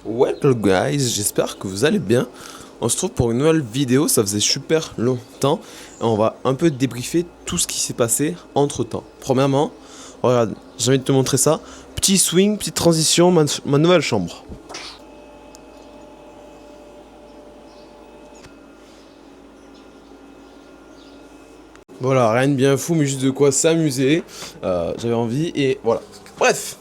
Welcome guys, j'espère que vous allez bien. On se trouve pour une nouvelle vidéo, ça faisait super longtemps. Et on va un peu débriefer tout ce qui s'est passé entre temps. Premièrement, regarde, j'ai envie de te montrer ça. Petit swing, petite transition, ma nouvelle chambre. Voilà, rien de bien fou, mais juste de quoi s'amuser. J'avais envie et voilà. Bref,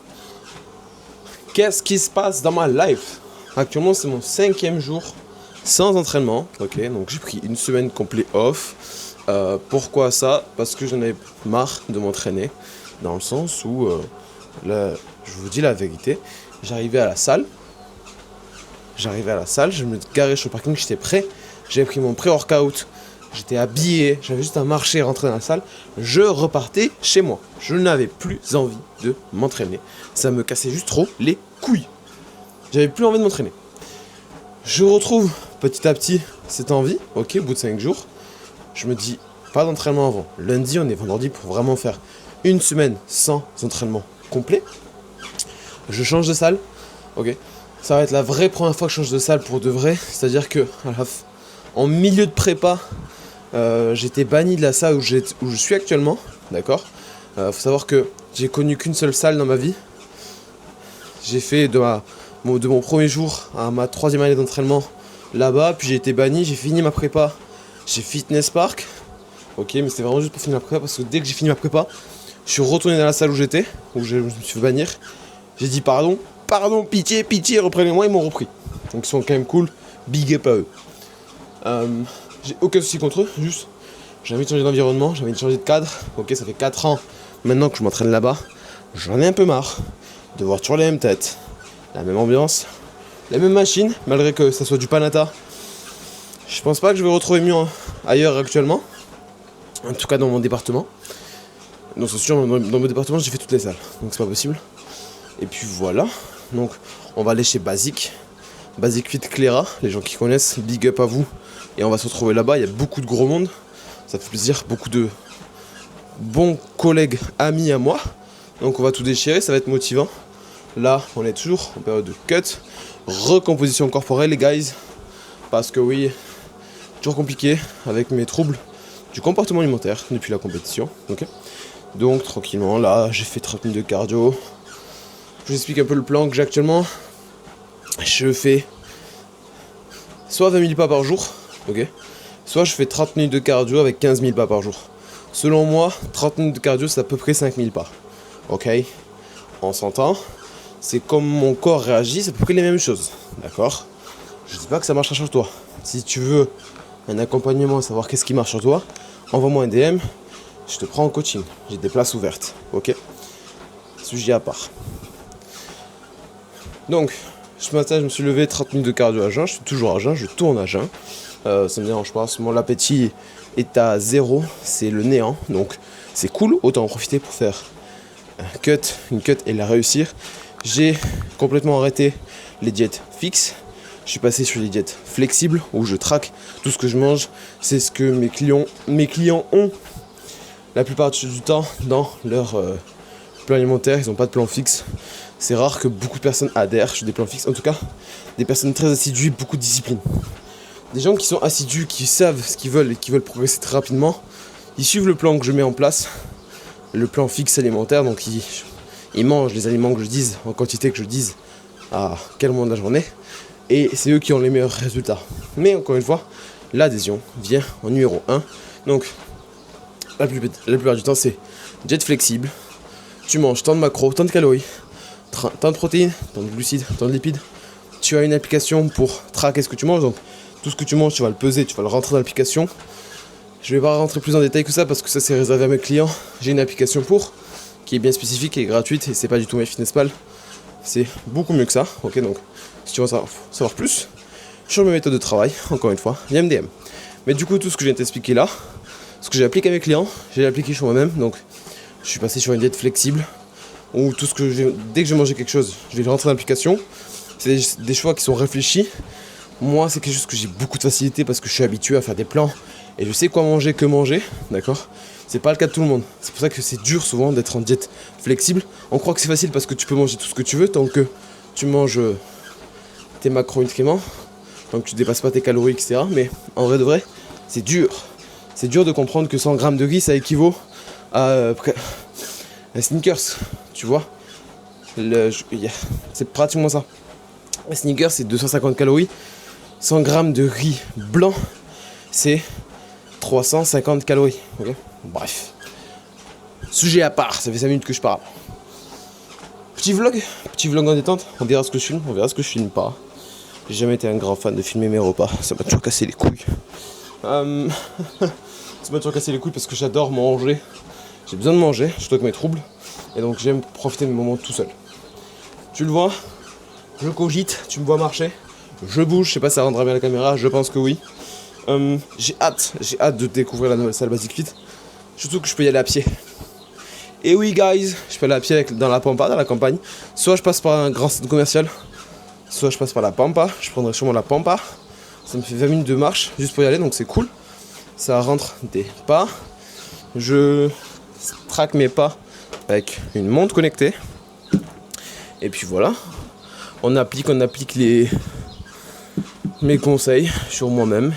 qu'est-ce qui se passe dans ma life? Actuellement, c'est mon 5e jour sans entraînement. Ok, donc j'ai pris une semaine complète off. Pourquoi ça? Parce que j'en avais marre de m'entraîner. Dans le sens où, là, je vous dis la vérité, j'arrivais à la salle. Je me garais sur le parking, j'étais prêt. J'avais pris mon pré-workout. J'étais habillé, j'avais juste à marcher, rentrer dans la salle. Je repartais chez moi. Je n'avais plus envie de m'entraîner. Ça me cassait juste trop les couilles. J'avais plus envie de m'entraîner. Je retrouve petit à petit cette envie. Ok, au bout de 5 jours. Je me dis, pas d'entraînement avant. Lundi, on est vendredi pour vraiment faire une semaine sans entraînement complet. Je change de salle. Ok. Ça va être la vraie première fois que je change de salle pour de vrai. C'est-à-dire que en milieu de prépa, j'étais banni de la salle où je suis actuellement, d'accord. Faut savoir que j'ai connu qu'une seule salle dans ma vie. J'ai fait de mon premier jour à ma 3e année d'entraînement là-bas, puis j'ai été banni, j'ai fini ma prépa chez Fitness Park. Ok, mais c'était vraiment juste pour finir ma prépa, parce que dès que j'ai fini ma prépa, je suis retourné dans la salle où j'étais, où je me suis fait bannir. J'ai dit pardon, pitié, reprenez-moi, ils m'ont repris. Donc ils sont quand même cool, big up à eux. J'ai aucun souci contre eux, juste j'ai envie de changer d'environnement, j'ai envie de changer de cadre. Ok, ça fait 4 ans maintenant que je m'entraîne là-bas. J'en ai un peu marre de voir toujours les mêmes têtes, la même ambiance, la même machine, malgré que ça soit du Panata. Je pense pas que je vais retrouver mieux ailleurs actuellement, en tout cas dans mon département. Donc c'est sûr, dans mon département j'ai fait toutes les salles, donc c'est pas possible. Et puis voilà, donc on va aller chez Basic Fit Cléra, les gens qui connaissent, big up à vous. Et on va se retrouver là-bas, il y a beaucoup de gros monde, ça fait plaisir, beaucoup de bons collègues, amis à moi. Donc on va tout déchirer, ça va être motivant. Là, on est toujours en période de cut, recomposition corporelle les guys. Parce que oui, toujours compliqué avec mes troubles du comportement alimentaire depuis la compétition. Okay. Donc tranquillement, là, j'ai fait 30 minutes de cardio. Je vous explique un peu le plan que j'ai actuellement. Je fais soit 20 000 pas par jour, ok, soit je fais 30 minutes de cardio avec 15 000 pas par jour. Selon moi, 30 minutes de cardio, c'est à peu près 5 000 pas. Ok, on s'entend. C'est comme mon corps réagit, c'est à peu près les mêmes choses. D'accord. Je dis pas que ça marchera sur toi. Si tu veux un accompagnement, savoir qu'est-ce qui marche sur toi, envoie-moi un DM, je te prends en coaching. J'ai des places ouvertes. Ok. Sujet à part. Donc, ce matin, je me suis levé 30 minutes de cardio à jeun. Je suis toujours à jeun, je tourne à jeun. Ça me dérange pas. Mon appétit est à 0, c'est le néant. Donc, c'est cool. Autant en profiter pour faire une cut et la réussir. J'ai complètement arrêté les diètes fixes. Je suis passé sur les diètes flexibles où je traque tout ce que je mange. C'est ce que mes clients ont la plupart du temps dans leur plan alimentaire. Ils n'ont pas de plan fixe. C'est rare que beaucoup de personnes adhèrent sur des plans fixes. En tout cas, des personnes très assidues, beaucoup de discipline. Des gens qui sont assidus, qui savent ce qu'ils veulent et qui veulent progresser très rapidement, ils suivent le plan que je mets en place, le plan fixe alimentaire. Donc ils mangent les aliments que je dise, en quantité que je dise, à quel moment de la journée. Et c'est eux qui ont les meilleurs résultats. Mais encore une fois, l'adhésion vient en numéro 1. Donc la plupart du temps, c'est diète flexible. Tu manges tant de macros, tant de calories, tant de protéines, tant de glucides, tant de lipides. Tu as une application pour traquer ce que tu manges. Donc tout ce que tu manges, tu vas le peser, tu vas le rentrer dans l'application. Je vais pas rentrer plus en détail que ça parce que ça c'est réservé à mes clients. J'ai une application qui est bien spécifique et gratuite et c'est pas du tout MyFitnessPal. C'est beaucoup mieux que ça. Ok, donc si tu veux savoir plus sur mes méthodes de travail, encore une fois, viens MDM. Mais du coup, tout ce que je viens de t'expliquer là, ce que j'ai appliqué à mes clients, j'ai appliqué sur moi-même. Donc je suis passé sur une diète flexible où dès que je vais manger quelque chose, je vais le rentrer dans l'application. C'est des choix qui sont réfléchis. Moi, c'est quelque chose que j'ai beaucoup de facilité parce que je suis habitué à faire des plans et je sais quoi manger, que manger, d'accord. C'est pas le cas de tout le monde. C'est pour ça que c'est dur souvent d'être en diète flexible. On croit que c'est facile parce que tu peux manger tout ce que tu veux tant que tu manges tes macronutriments, donc tu dépasses pas tes calories, etc. Mais en vrai de vrai, c'est dur. C'est dur de comprendre que 100 grammes de riz, ça équivaut à un Snickers, tu vois. C'est pratiquement ça. Un Snickers, c'est 250 calories. 100 grammes de riz blanc, c'est 350 calories. Okay, bref. Sujet à part, ça fait 5 minutes que je parle. Petit vlog en détente. On verra ce que je filme, on verra ce que je filme pas. J'ai jamais été un grand fan de filmer mes repas, ça m'a toujours cassé les couilles. Ça m'a toujours cassé les couilles parce que j'adore manger. J'ai besoin de manger, surtout avec mes troubles. Et donc j'aime profiter de mes moments tout seul. Tu le vois, je cogite, tu me vois marcher. Je bouge, je sais pas si ça rendra bien la caméra, je pense que oui. J'ai hâte de découvrir la nouvelle salle Basic Fit. Surtout que je peux y aller à pied. Et oui guys, je peux aller à pied dans la Pampa, dans la campagne. Soit je passe par un grand centre commercial, soit je passe par la Pampa. Je prendrai sûrement la Pampa. Ça me fait 20 minutes de marche juste pour y aller, donc c'est cool. Ça rentre des pas. Je traque mes pas avec une montre connectée. Et puis voilà. On applique mes conseils sur moi-même.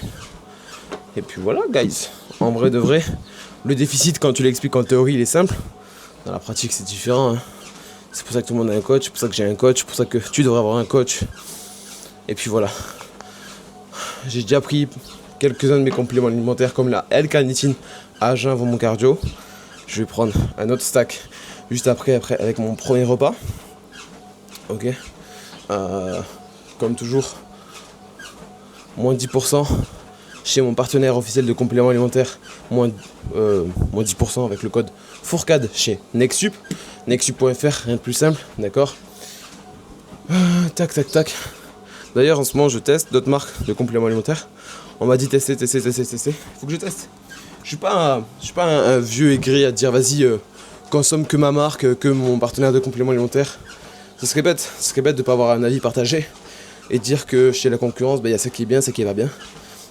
Et puis voilà guys. En vrai de vrai, le déficit quand tu l'expliques en théorie il est simple. Dans la pratique c'est différent. Hein. C'est pour ça que tout le monde a un coach, c'est pour ça que j'ai un coach, c'est pour ça que tu devrais avoir un coach. Et puis voilà. J'ai déjà pris quelques-uns de mes compléments alimentaires comme la L-carnitine à jeun pour mon cardio. Je vais prendre un autre stack juste après avec mon premier repas. Ok. Comme toujours, moins 10% chez mon partenaire officiel de compléments alimentaires, moins 10% avec le code Fourcade chez Nexup. Nexup.fr, rien de plus simple, d'accord. Tac. D'ailleurs en ce moment je teste d'autres marques de compléments alimentaires. On m'a dit tester. Faut que je teste. Je suis pas un vieux aigri à dire vas-y consomme que ma marque, que mon partenaire de compléments alimentaires. Ce serait bête de pas avoir un avis partagé et dire que chez la concurrence, il y a ça qui est bien, ça qui va bien.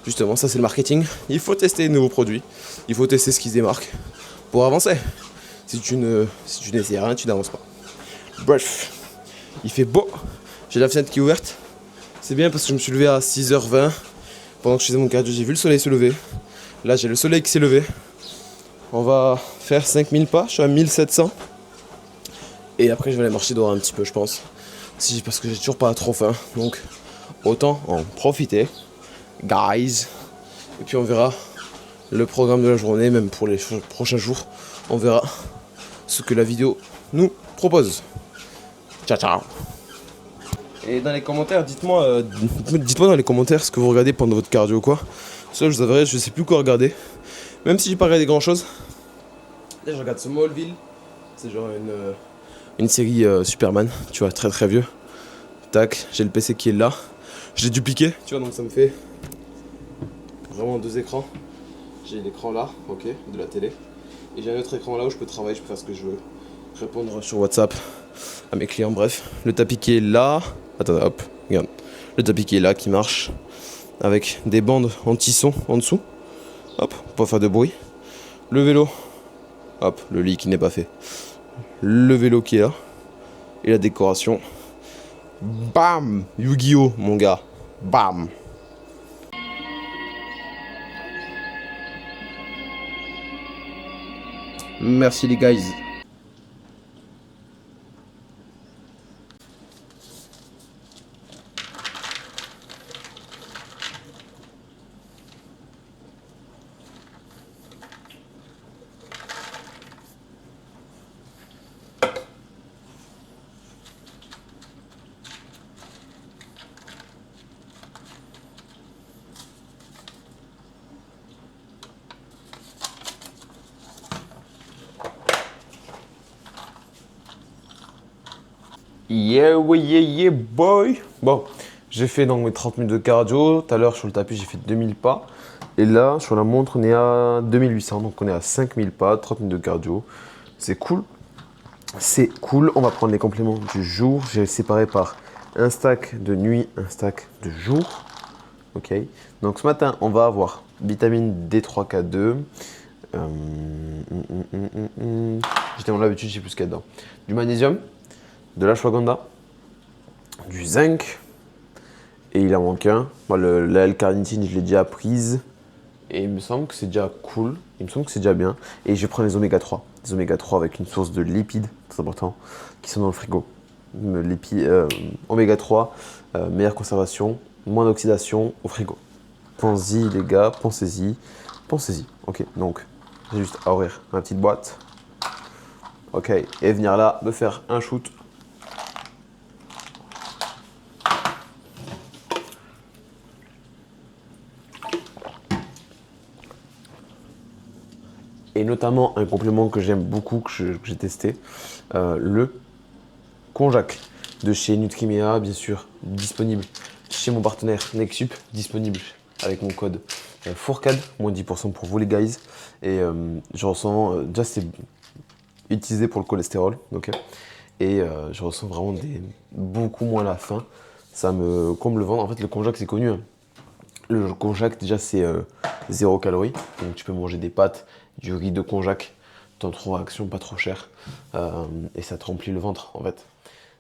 Justement, ça c'est le marketing. Il faut tester de nouveaux produits. Il faut tester ce qui se démarque pour avancer. Si tu n'essayes rien, tu n'avances pas. Bref, il fait beau. J'ai la fenêtre qui est ouverte. C'est bien parce que je me suis levé à 6h20. Pendant que je faisais mon cardio, j'ai vu le soleil se lever. Là, j'ai le soleil qui s'est levé. On va faire 5000 pas. Je suis à 1700. Et après, je vais aller marcher dehors un petit peu, je pense. Parce que j'ai toujours pas trop faim. Donc, autant en profiter. Guys. Et puis, on verra le programme de la journée, même pour les prochains jours. On verra ce que la vidéo nous propose. Ciao. Et dans les commentaires, dites-moi dans les commentaires ce que vous regardez pendant votre cardio ou quoi. Ça, je vous avouerai, je sais plus quoi regarder. Même si j'ai pas regardé grand chose. Là, je regarde Smallville. C'est genre une série Superman, tu vois, très très vieux. Tac, j'ai le PC qui est là. Je l'ai dupliqué, tu vois, donc ça me fait vraiment 2 écrans. J'ai l'écran là, ok, de la télé. Et j'ai un autre écran là où je peux travailler, je peux faire ce que je veux. Répondre sur WhatsApp à mes clients, bref. Le tapis qui est là. Attends, hop, regarde. Le tapis qui est là, qui marche. Avec des bandes anti-son en dessous. Hop, pour pas faire de bruit. Le vélo. Hop, le lit qui n'est pas fait. Le vélo qui est là. Et la décoration. Bam! Yu-Gi-Oh, mon gars. Bam! Merci les guys. Yeah boy. Bon, j'ai fait donc mes 30 minutes de cardio. Tout à l'heure sur le tapis j'ai fait 2000 pas. Et là sur la montre on est à 2800. Donc on est à 5000 pas, 30 minutes de cardio. C'est cool. C'est cool. On va prendre les compléments du jour. J'ai séparé par un stack de nuit, un stack de jour. Ok. Donc ce matin on va avoir vitamine D3K2. J'étais dans l'habitude, je sais plus ce qu'il y a dedans. Du magnésium, de l'ashwagandha, du zinc Et il en manque un. Moi, la L-carnitine, je l'ai déjà prise. Et il me semble que c'est déjà cool. Il me semble que c'est déjà bien. Et je prends les oméga 3. Les oméga 3 avec une source de lipides, très important, qui sont dans le frigo. Oméga 3, meilleure conservation, moins d'oxydation au frigo. Pensez-y, les gars, pensez-y. Pensez-y. Ok, donc, j'ai juste à ouvrir ma petite boîte. Ok, et venir là, me faire un shoot. Et notamment un complément que j'aime beaucoup, que j'ai testé, le Konjac de chez Nutrimea, bien sûr, disponible chez mon partenaire Nexup, disponible avec mon code Fourcade, moins 10% pour vous les guys. Et je ressens, déjà c'est utilisé pour le cholestérol, ok. Et je ressens vraiment beaucoup moins la faim. Ça me comble le ventre. En fait, le Konjac c'est connu, hein. Le konjac, déjà, c'est 0 calories. Donc, tu peux manger des pâtes, du riz de konjac. T'en trouves à Action pas trop cher. Et ça te remplit le ventre, en fait.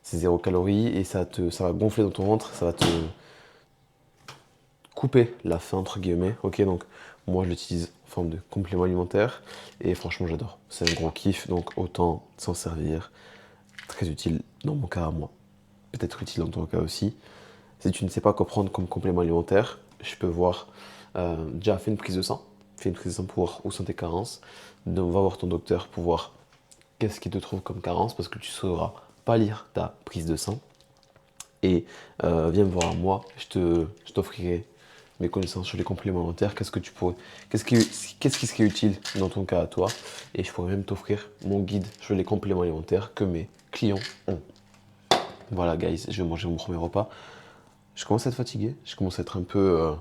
C'est 0 calories et ça va gonfler dans ton ventre. Ça va te couper la faim, entre guillemets. Ok, donc moi, je l'utilise en forme de complément alimentaire. Et franchement, j'adore. C'est un gros kiff. Donc, autant s'en servir. Très utile dans mon cas à moi. Peut-être utile dans ton cas aussi. Si tu ne sais pas quoi prendre comme complément alimentaire, je peux voir, déjà fais une prise de sang. Fais une prise de sang pour voir où sont tes carences. Donc va voir ton docteur pour voir qu'est-ce qu'il te trouve comme carence parce que tu ne sauras pas lire ta prise de sang. Et viens me voir à moi, je t'offrirai mes connaissances sur les compléments alimentaires, qu'est-ce qui serait utile dans ton cas à toi. Et je pourrais même t'offrir mon guide sur les compléments alimentaires que mes clients ont. Voilà guys, je vais manger mon premier repas. Je commence à être fatigué, je commence à être un peu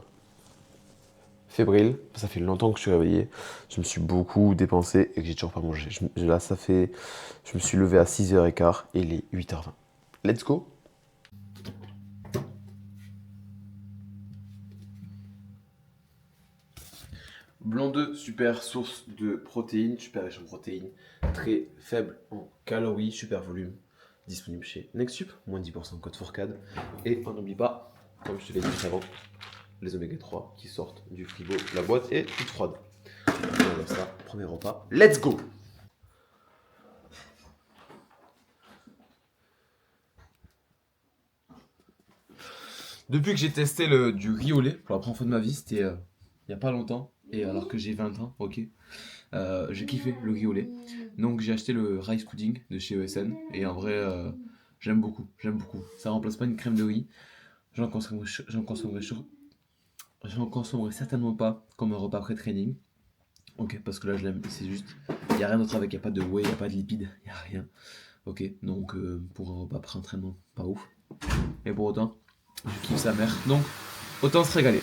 fébrile. Ça fait longtemps que je suis réveillé. Je me suis beaucoup dépensé et que j'ai toujours pas mangé. Là, je me suis levé à 6h15 et il est 8h20. Let's go! Blanc d'œuf, super source de protéines, super riche en protéines, très faible en calories, super volume. Disponible chez Nexup, moins 10% code Fourcade. Et on n'oublie pas, comme je te l'ai dit avant, les oméga 3 qui sortent du frigo. La boîte est toute froide. Voilà ça, premier repas. Let's go! Depuis que j'ai testé du riz au lait pour la première fois de ma vie, c'était il n'y a pas longtemps, et alors que j'ai 20 ans, ok, j'ai kiffé le riz au lait. Donc j'ai acheté le rice pudding de chez ESN, et en vrai, j'aime beaucoup, j'aime beaucoup. Ça remplace pas une crème de riz, j'en consommerai, j'en consommerai, j'en consommerai certainement pas comme un repas pré-training, ok, parce que là je l'aime, c'est juste, il n'y a rien d'autre avec, il n'y a pas de whey, il n'y a pas de lipides, il n'y a rien, ok, donc pour un repas pré-entraînement, pas ouf. Et pour autant, je kiffe sa mère, donc autant se régaler.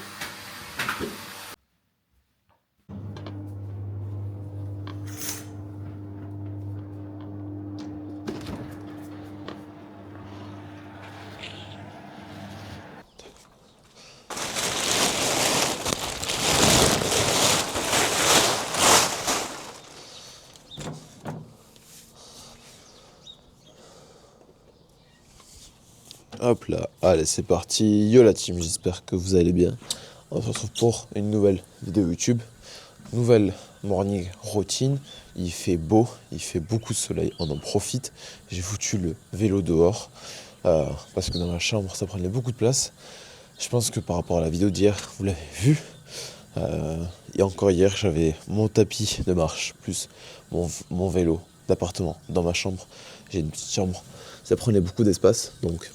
Hop là, allez c'est parti, yo la team, j'espère que vous allez bien. On se retrouve pour une nouvelle vidéo YouTube, nouvelle morning routine. Il fait beau, il fait beaucoup de soleil, on en profite. J'ai foutu le vélo dehors parce que dans ma chambre ça prenait beaucoup de place. Je pense que par rapport à la vidéo d'hier, vous l'avez vu. Et encore hier, j'avais mon tapis de marche plus mon vélo d'appartement dans ma chambre. J'ai une petite chambre, ça prenait beaucoup d'espace donc.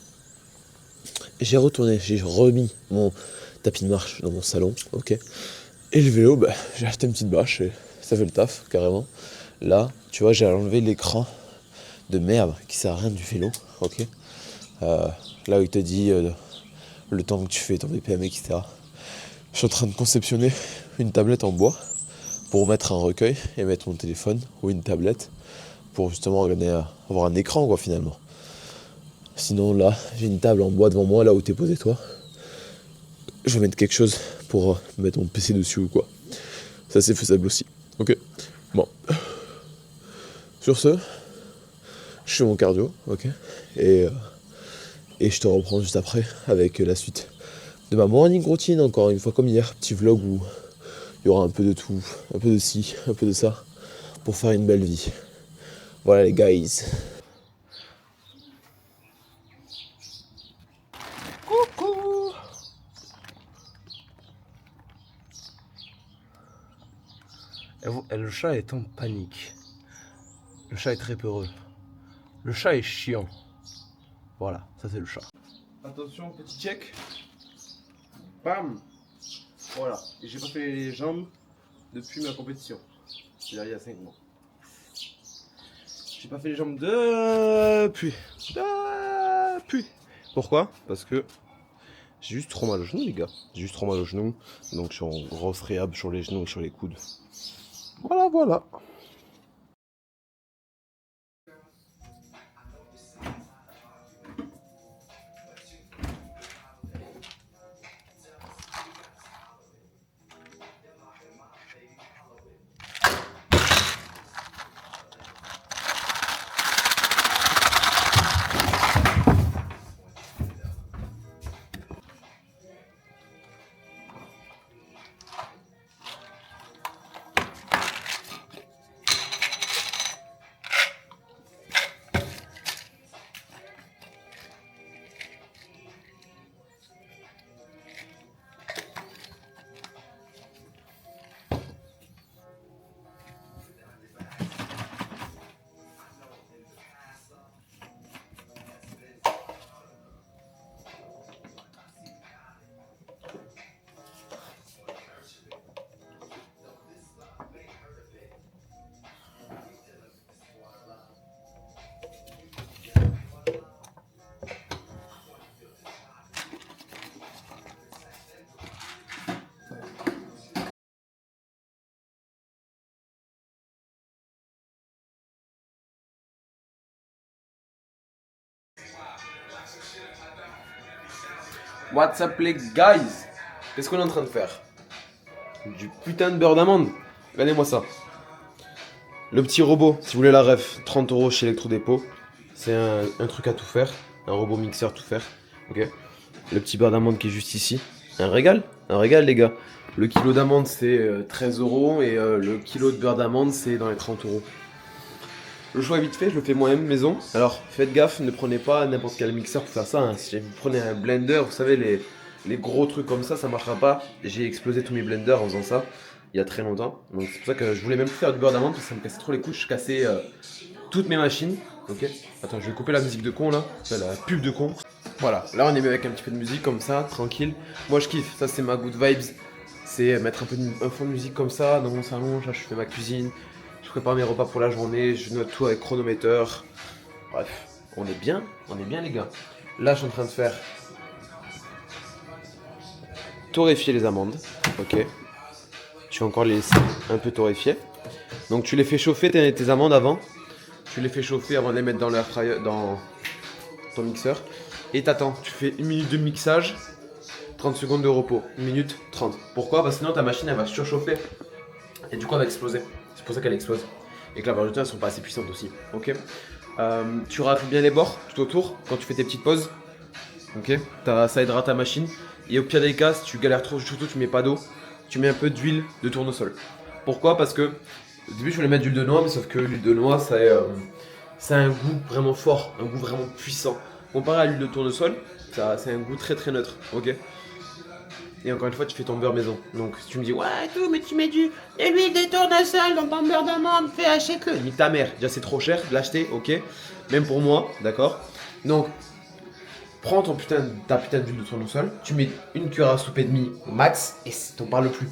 J'ai remis mon tapis de marche dans mon salon, ok. Et le vélo, j'ai acheté une petite bâche et ça fait le taf, carrément. Là, tu vois, j'ai enlevé l'écran de merde qui sert à rien du vélo, ok. Là où il te dit le temps que tu fais ton BPM, etc. Je suis en train de conceptionner une tablette en bois pour mettre un recueil et mettre mon téléphone ou une tablette pour justement avoir un écran, quoi, finalement. Sinon là, j'ai une table en bois devant moi, là où t'es posé toi. Je vais mettre quelque chose pour mettre mon PC dessus ou quoi. Ça c'est faisable aussi. Ok. Bon. Sur ce, je fais mon cardio, ok. Et Et je te reprends juste après avec la suite de ma morning routine, encore une fois comme hier. Petit vlog où il y aura un peu de tout, un peu de ci, un peu de ça, pour faire une belle vie. Voilà les guys. Coucou. Et le chat est en panique. Le chat est très peureux. Le chat est chiant. Voilà, ça c'est le chat. Attention, petit check. Bam. Voilà. Et j'ai pas fait les jambes depuis ma compétition. C'est-à-dire il y a 5 mois. J'ai pas fait les jambes depuis. Pourquoi? Parce que j'ai juste trop mal au genou, les gars. J'ai juste trop mal au genou. Donc je suis en grosse réhab sur les genoux et sur les coudes. Voilà, voilà. What's up les guys? Qu'est-ce qu'on est en train de faire? Du putain de beurre d'amande. Regardez-moi ça. Le petit robot, si vous voulez la ref, 30 € chez Electrodépôt. C'est un truc à tout faire. Un robot mixeur tout faire. Ok. Le petit beurre d'amande qui est juste ici. Un régal les gars. Le kilo d'amande c'est 13 € et le kilo de beurre d'amande c'est dans les 30 €. Le choix est vite fait, je le fais moi-même maison. Alors faites gaffe, ne prenez pas n'importe quel mixeur pour faire ça. Hein. Si vous prenez un blender, vous savez les gros trucs comme ça marchera pas. J'ai explosé tous mes blenders en faisant ça il y a très longtemps. Donc c'est pour ça que je voulais même plus faire du beurre d'amande parce que ça me cassait trop les couches. Je cassais toutes mes machines. Ok. Attends, je vais couper la musique de con là. C'est la pub de con. Voilà, là on est mis avec un petit peu de musique comme ça, tranquille. Moi je kiffe, ça c'est ma good vibes. C'est mettre un fond de musique comme ça dans mon salon, là je fais ma cuisine. Je prépare mes repas pour la journée, je note tout avec chronomètre. Bref, on est bien les gars. Là je suis en train de faire torréfier les amandes. Ok. Tu vas encore les laisser un peu torréfier. Donc tu les fais chauffer tes amandes avant. Tu les fais chauffer avant de les mettre dans l'air fryer, dans ton mixeur. Et t'attends, tu fais 1 minute de mixage, 30 secondes de repos. 1 minute 30. Pourquoi? Parce que sinon ta machine elle va surchauffer. Et du coup elle va exploser. C'est pour ça qu'elle explose. Et que la plupart du temps elles sont pas assez puissantes aussi. Ok. Tu racles bien les bords tout autour quand tu fais tes petites pauses. Ok. Ça aidera ta machine. Et au pire des cas, si tu galères trop, surtout tu mets pas d'eau, tu mets un peu d'huile de tournesol. Pourquoi? Parce que au début je voulais mettre d'huile de noix, mais sauf que l'huile de noix ça a un goût vraiment fort, un goût vraiment puissant. Comparé à l'huile de tournesol, c'est un goût très très neutre. Ok. Et encore une fois, tu fais ton beurre maison. Donc si tu me dis, ouais, tout, mais tu mets de l'huile de tournesol dans ton beurre d'amande, fais achète-le. Nique ta mère, déjà c'est trop cher de l'acheter, ok. Même pour moi, d'accord. Donc, prends ta putain d'huile de tournesol, tu mets une cuillère à soupe et demie au max, et t'en parles plus,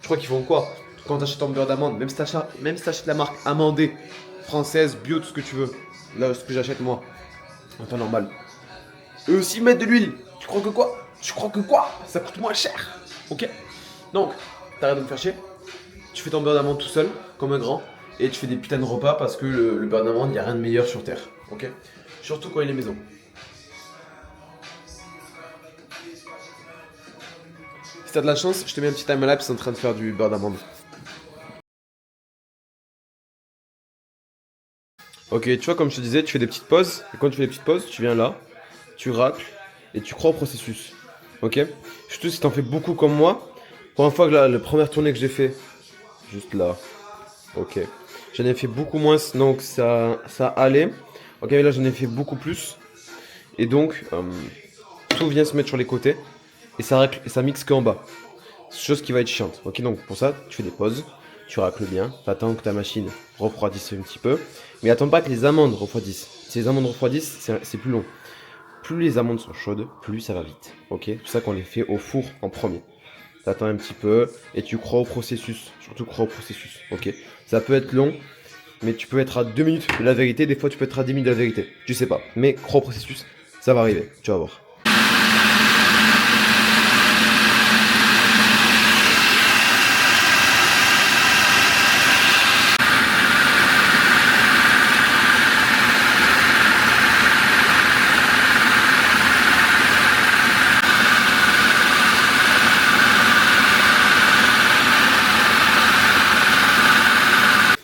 Je crois qu'ils font quoi? Quand t'achètes ton beurre d'amande, même si t'achètes la marque Amandé, française, bio, tout ce que tu veux, là, ce que j'achète moi, en temps normal, eux aussi mettent de l'huile. Tu crois que quoi? Ça coûte moins cher. Ok. Donc, t'arrêtes de me faire chier. Tu fais ton beurre d'amande tout seul, comme un grand. Et tu fais des putains de repas parce que le beurre d'amande, il n'y a rien de meilleur sur terre. Ok. Surtout quand il est maison. Si t'as de la chance, je te mets un petit timelapse en train de faire du beurre d'amande. Ok, tu vois, comme je te disais, tu fais des petites pauses. Et quand tu fais des petites pauses, tu viens là. tu racles et tu crois au processus. Ok? Surtout si t'en fais beaucoup comme moi. Pour une fois que la première tournée que j'ai fait, juste là, ok. J'en ai fait beaucoup moins, donc ça allait. Ok, mais là j'en ai fait beaucoup plus. Et donc, tout vient se mettre sur les côtés. Et ça racle, et ça mixe qu'en bas. Chose qui va être chiante. Ok, donc pour ça, tu fais des pauses. Tu racles bien. T'attends que ta machine refroidisse un petit peu. Mais attends pas que les amandes refroidissent. Si les amandes refroidissent, c'est plus long. Plus les amandes sont chaudes, plus ça va vite. Ok? C'est pour ça qu'on les fait au four en premier. T'attends un petit peu et tu crois au processus. Surtout crois au processus. Ok? Ça peut être long, mais tu peux être à 2 minutes de la vérité. Des fois, tu peux être à 10 minutes de la vérité. Tu sais pas. Mais crois au processus, ça va arriver. Tu vas voir.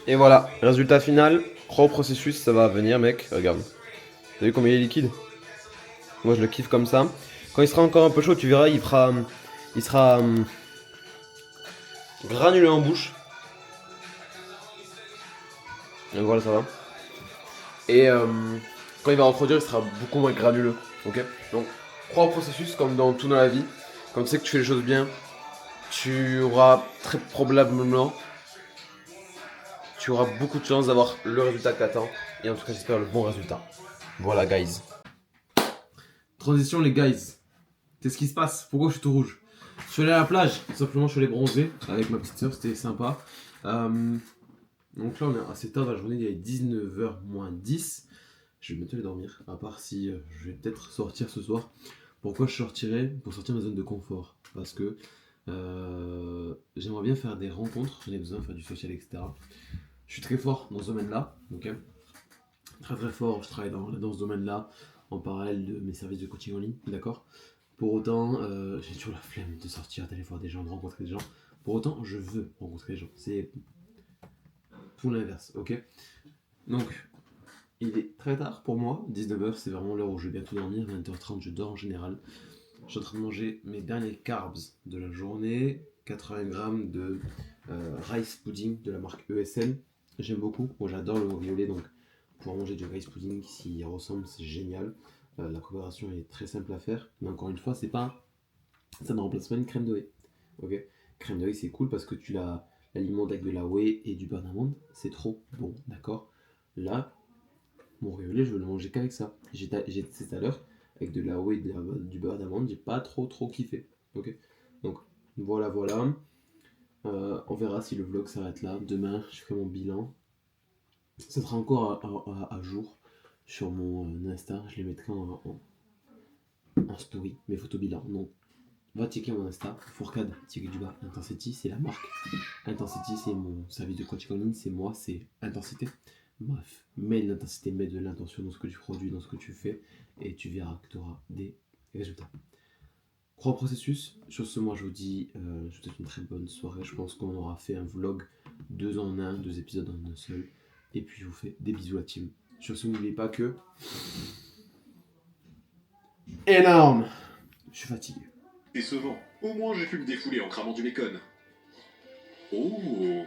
Et voilà, résultat final, crois au processus, ça va venir mec, regarde. T'as vu combien il est liquide? Moi je le kiffe comme ça. Quand il sera encore un peu chaud, tu verras, il sera granuleux en bouche. Donc voilà, ça va. Et quand il va refroidir, il sera beaucoup moins granuleux. Ok? Donc crois au processus comme dans tout dans la vie. Quand tu sais que tu fais les choses bien, tu auras très probablement, tu auras beaucoup de chance d'avoir le résultat que t'attends. Et en tout cas, j'espère le bon résultat. Voilà, guys. Transition, les guys. Qu'est-ce qui se passe? Pourquoi je suis tout rouge? Je suis allé à la plage, tout simplement je suis allé bronzer avec ma petite soeur, c'était sympa. Donc là on est assez tard dans la journée, il est 19h moins 10. Je vais bientôt aller dormir, à part si je vais peut-être sortir ce soir. Pourquoi je sortirais? Pour sortir de ma zone de confort. Parce que j'aimerais bien faire des rencontres, j'en ai besoin, faire du social, etc. Je suis très fort dans ce domaine-là, ok? Très très fort, je travaille dans ce domaine-là, en parallèle de mes services de coaching en ligne, d'accord? Pour autant, j'ai toujours la flemme de sortir, d'aller voir des gens, de rencontrer des gens. Pour autant, je veux rencontrer des gens. C'est tout l'inverse, ok? Donc, il est très tard pour moi. 19h, c'est vraiment l'heure où je vais bientôt dormir. 20h30, je dors en général. Je suis en train de manger mes derniers carbs de la journée. 80 grammes de rice pudding de la marque ESN. J'aime beaucoup. Moi, j'adore le violet, donc pouvoir manger du rice pudding qui y ressemble, c'est génial. La préparation est très simple à faire. Mais encore une fois, c'est pas, ça ne remplace pas une crème de whey. Ok, crème de whey, c'est cool parce que tu l'alimentes avec de la whey et du beurre d'amande. C'est trop bon, d'accord? Là, mon violet, je veux le manger qu'avec ça. J'ai testé tout à l'heure avec de la whey et du beurre d'amande. J'ai pas trop kiffé. Ok, donc voilà, voilà. On verra si le vlog s'arrête là. Demain, je ferai mon bilan. Ça sera encore à jour sur mon Insta. Je les mettrai en story, mes photos bilan. Donc, va checker mon Insta. Fourcade, du bas, Intensity, c'est la marque. Intensity, c'est mon service de coaching en ligne. C'est moi, c'est Intensité. Bref, mets de l'intensité, mets de l'intention dans ce que tu produis, dans ce que tu fais, et tu verras que tu auras des résultats. Crois au processus. Sur ce, moi, je vous dis, je vous souhaite une très bonne soirée. Je pense qu'on aura fait un vlog 2 en 1, 2 épisodes en un seul. Et puis, je vous fais des bisous à la team. Sur ce, n'oubliez pas que... Énorme! Je suis fatigué. Décevant. Au moins, j'ai pu me défouler en cramant du bacon. Oh!